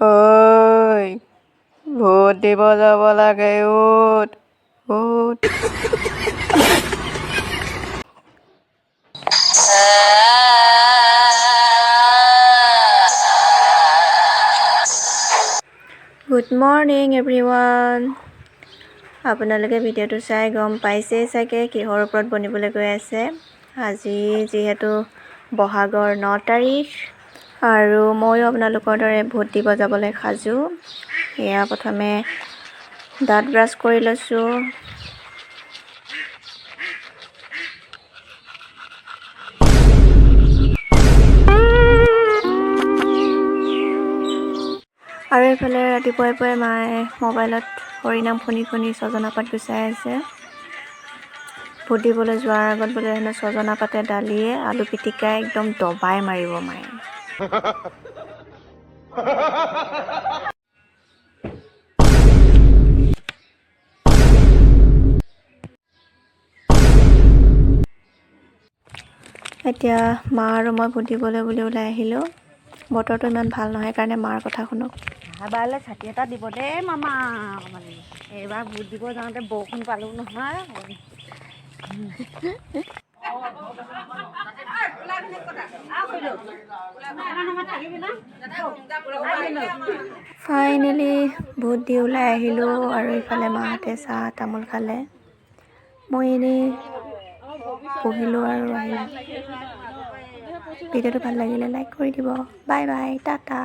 ঐ ভোট দিব যাব লাগে উঠ উঠ। Good morning everyone. আপোনালোকে ভিডিঅ'টো চাই গম পাইছেই চাগে কিহৰ ওপৰত বনিবলৈ গৈ আছে। আজি যিহেতু বহাগৰ 9 তাৰিখ আৰু ময়ো আপোনালোকৰ দৰে ভোট দিব যাবলৈ সাজু। এয়া প্ৰথমে দাঁত ব্ৰাছ কৰি লৈছোঁ। আৰু এইফালে ৰাতিপুৱাই মায়ে মোবাইলত হৰিনাম শুনি ছজনা পাত গুচাই আছে। ভোট দিবলৈ যোৱাৰ আগত বোলে হেনো ছজনা পাতে দালিয়ে আলু পিটিকাই একদম দবাই মাৰিব মায়ে। এতিয়া মা আৰু মই ভোট দিবলৈ বুলি ওলাই আহিলোঁ। বতৰটো ইমান ভাল নহয় কাৰণে মাৰ কথা শুনক। বাৰলৈ ছাতি এটা দিব দেই মামা। মানে এইবাৰ ভোট দিব যাওঁতে বৰষুণ পালোঁ নহয়। ফাইনেলি ভোট দি ওলাই আহিলোঁ আৰু ইফালে মাহঁতে চাহ তামোল খালে। মই এনেই পঢ়িলোঁ আৰু আহিলোঁ। ভিডিঅ'টো ভাল লাগিলে লাইক কৰি দিব। Bye bye, Tata.